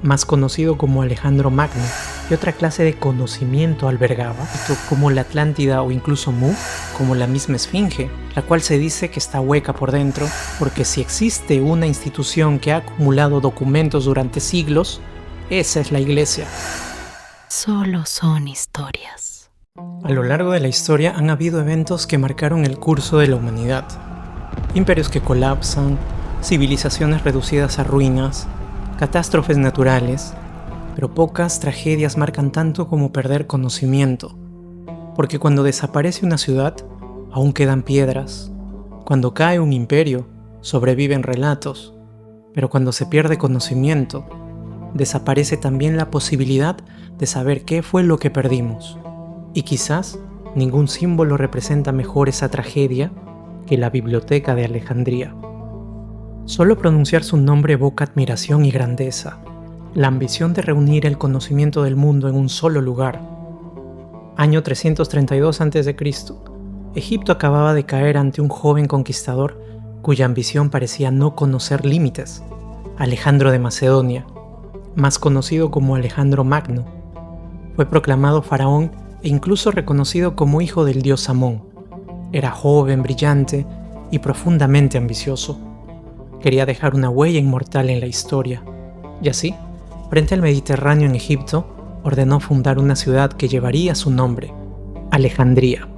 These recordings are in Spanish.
más conocido como Alejandro Magno, y otra clase de conocimiento albergaba, como la Atlántida o incluso Mu, como la misma Esfinge, la cual se dice que está hueca por dentro, porque si existe una institución que ha acumulado documentos durante siglos, esa es la Iglesia. Solo son historias. A lo largo de la historia han habido eventos que marcaron el curso de la humanidad. Imperios que colapsan, civilizaciones reducidas a ruinas, catástrofes naturales, pero pocas tragedias marcan tanto como perder conocimiento, porque cuando desaparece una ciudad, aún quedan piedras, cuando cae un imperio, sobreviven relatos, pero cuando se pierde conocimiento, desaparece también la posibilidad de saber qué fue lo que perdimos, y quizás ningún símbolo representa mejor esa tragedia que la Biblioteca de Alejandría. Solo pronunciar su nombre evoca admiración y grandeza, la ambición de reunir el conocimiento del mundo en un solo lugar. Año 332 a.C., Egipto acababa de caer ante un joven conquistador cuya ambición parecía no conocer límites, Alejandro de Macedonia, más conocido como Alejandro Magno. Fue proclamado faraón e incluso reconocido como hijo del dios Amón. Era joven, brillante y profundamente ambicioso. Quería dejar una huella inmortal en la historia, y así, frente al Mediterráneo en Egipto, ordenó fundar una ciudad que llevaría su nombre, Alejandría.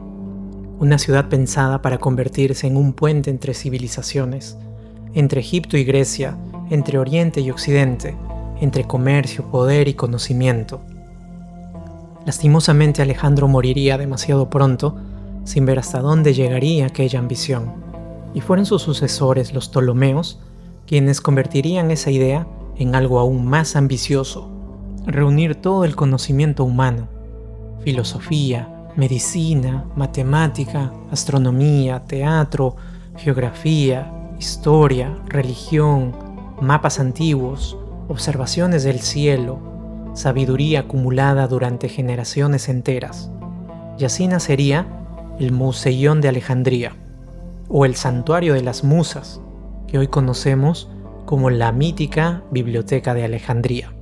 Una ciudad pensada para convertirse en un puente entre civilizaciones, entre Egipto y Grecia, entre Oriente y Occidente, entre comercio, poder y conocimiento. Lastimosamente Alejandro moriría demasiado pronto, sin ver hasta dónde llegaría aquella ambición, y fueron sus sucesores, los Ptolomeos, quienes convertirían esa idea en algo aún más ambicioso: reunir todo el conocimiento humano, filosofía, medicina, matemática, astronomía, teatro, geografía, historia, religión, mapas antiguos, observaciones del cielo, sabiduría acumulada durante generaciones enteras. Y así nacería el Museión de Alejandría, o el Santuario de las Musas, que hoy conocemos como la mítica Biblioteca de Alejandría.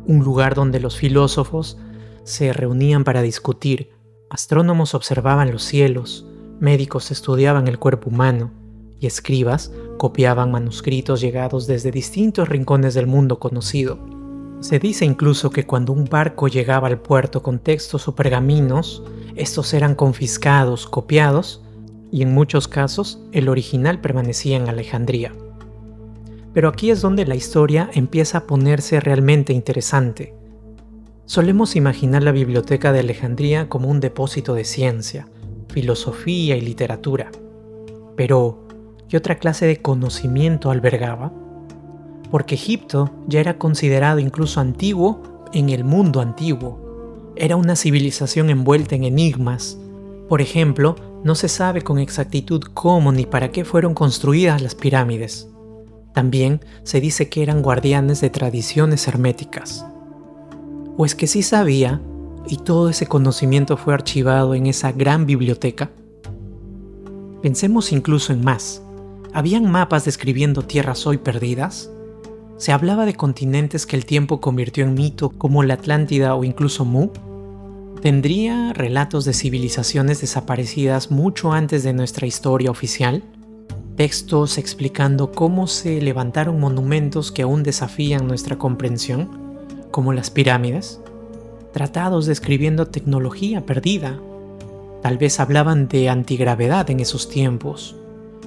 Un lugar donde los filósofos se reunían para discutir, astrónomos observaban los cielos, médicos estudiaban el cuerpo humano, y escribas copiaban manuscritos llegados desde distintos rincones del mundo conocido. Se dice incluso que cuando un barco llegaba al puerto con textos o pergaminos, estos eran confiscados, copiados, y en muchos casos el original permanecía en Alejandría. Pero aquí es donde la historia empieza a ponerse realmente interesante. Solemos imaginar la Biblioteca de Alejandría como un depósito de ciencia, filosofía y literatura. Pero, ¿qué otra clase de conocimiento albergaba? Porque Egipto ya era considerado incluso antiguo en el mundo antiguo. Era una civilización envuelta en enigmas. Por ejemplo, no se sabe con exactitud cómo ni para qué fueron construidas las pirámides. También se dice que eran guardianes de tradiciones herméticas. ¿O es que sí sabía y todo ese conocimiento fue archivado en esa gran biblioteca? Pensemos incluso en más. ¿Habían mapas describiendo tierras hoy perdidas? ¿Se hablaba de continentes que el tiempo convirtió en mito como la Atlántida o incluso Mu? ¿Tendría relatos de civilizaciones desaparecidas mucho antes de nuestra historia oficial? ¿Textos explicando cómo se levantaron monumentos que aún desafían nuestra comprensión, como las pirámides? ¿Tratados describiendo tecnología perdida? Tal vez hablaban de antigravedad en esos tiempos.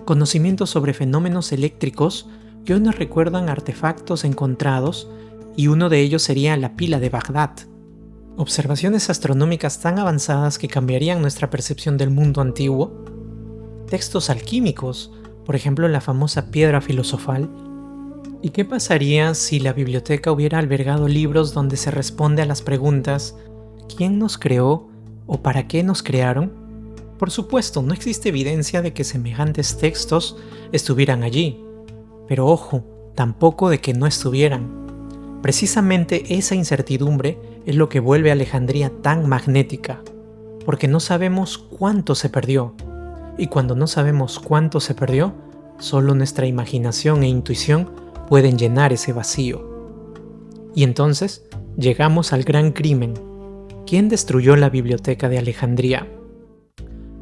Conocimientos sobre fenómenos eléctricos que hoy nos recuerdan artefactos encontrados, y uno de ellos sería la pila de Bagdad. Observaciones astronómicas tan avanzadas que cambiarían nuestra percepción del mundo antiguo. Textos alquímicos, por ejemplo la famosa piedra filosofal. ¿Y qué pasaría si la biblioteca hubiera albergado libros donde se responde a las preguntas ¿quién nos creó o para qué nos crearon? Por supuesto, no existe evidencia de que semejantes textos estuvieran allí, pero ojo, tampoco de que no estuvieran. Precisamente esa incertidumbre es lo que vuelve a Alejandría tan magnética, porque no sabemos cuánto se perdió, y cuando no sabemos cuánto se perdió, solo nuestra imaginación e intuición pueden llenar ese vacío. Y entonces llegamos al gran crimen. ¿Quién destruyó la biblioteca de Alejandría?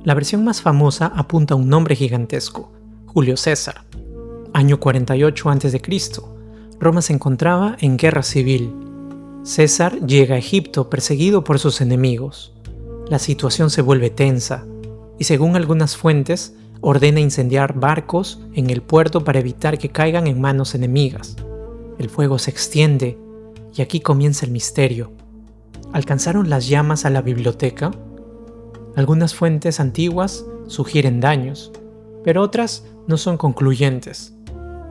La versión más famosa apunta a un nombre gigantesco, Julio César. Año 48 a.C., Roma se encontraba en guerra civil. César llega a Egipto perseguido por sus enemigos. La situación se vuelve tensa y, según algunas fuentes, ordena incendiar barcos en el puerto para evitar que caigan en manos enemigas. El fuego se extiende y aquí comienza el misterio. ¿Alcanzaron las llamas a la biblioteca? Algunas fuentes antiguas sugieren daños, pero otras no son concluyentes.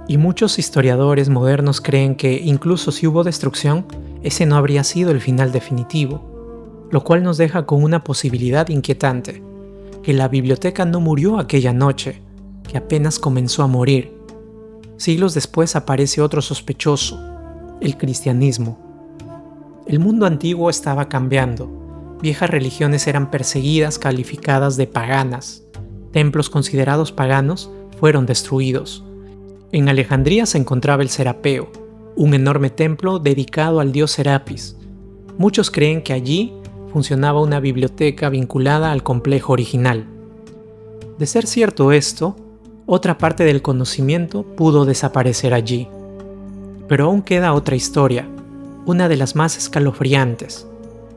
Y muchos historiadores modernos creen que, incluso si hubo destrucción, ese no habría sido el final definitivo, lo cual nos deja con una posibilidad inquietante, que la biblioteca no murió aquella noche, que apenas comenzó a morir. Siglos después aparece otro sospechoso, el cristianismo. El mundo antiguo estaba cambiando. Viejas religiones eran perseguidas, calificadas de paganas. Templos considerados paganos fueron destruidos. En Alejandría se encontraba el Serapeo, un enorme templo dedicado al dios Serapis. Muchos creen que allí funcionaba una biblioteca vinculada al complejo original. De ser cierto esto, otra parte del conocimiento pudo desaparecer allí. Pero aún queda otra historia, una de las más escalofriantes,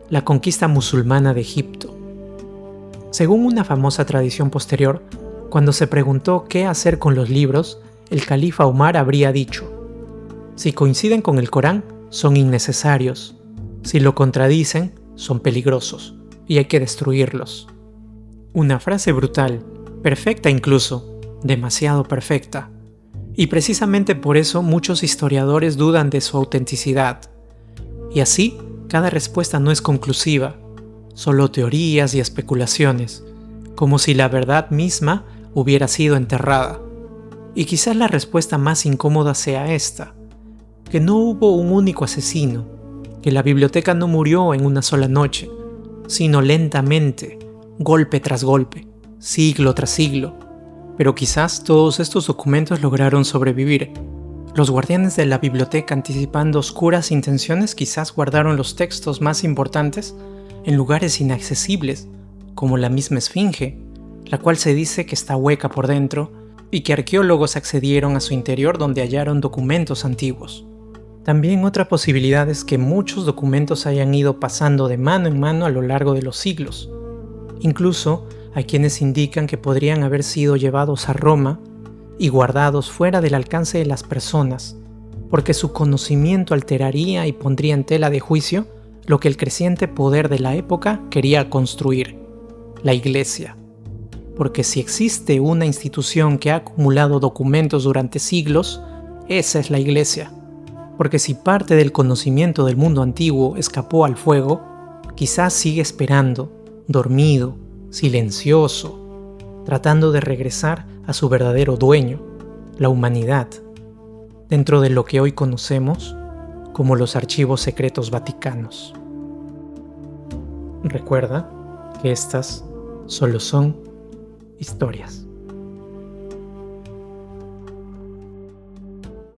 la conquista musulmana de Egipto. Según una famosa tradición posterior, cuando se preguntó qué hacer con los libros, el califa Umar habría dicho: si coinciden con el Corán, son innecesarios. Si lo contradicen, son peligrosos y hay que destruirlos. Una frase brutal, perfecta incluso, demasiado perfecta. Y precisamente por eso muchos historiadores dudan de su autenticidad. Y así, cada respuesta no es conclusiva, solo teorías y especulaciones, como si la verdad misma hubiera sido enterrada. Y quizás la respuesta más incómoda sea esta: que no hubo un único asesino, que la biblioteca no murió en una sola noche, sino lentamente, golpe tras golpe, siglo tras siglo. Pero quizás todos estos documentos lograron sobrevivir. Los guardianes de la biblioteca, anticipando oscuras intenciones, quizás guardaron los textos más importantes en lugares inaccesibles, como la misma Esfinge, la cual se dice que está hueca por dentro, y que arqueólogos accedieron a su interior donde hallaron documentos antiguos. También otra posibilidad es que muchos documentos hayan ido pasando de mano en mano a lo largo de los siglos. Incluso hay quienes indican que podrían haber sido llevados a Roma y guardados fuera del alcance de las personas, porque su conocimiento alteraría y pondría en tela de juicio lo que el creciente poder de la época quería construir: la Iglesia. Porque si existe una institución que ha acumulado documentos durante siglos, esa es la Iglesia. Porque si parte del conocimiento del mundo antiguo escapó al fuego, quizás sigue esperando, dormido, silencioso, tratando de regresar a su verdadero dueño, la humanidad, dentro de lo que hoy conocemos como los archivos secretos vaticanos. Recuerda que estas solo son historias.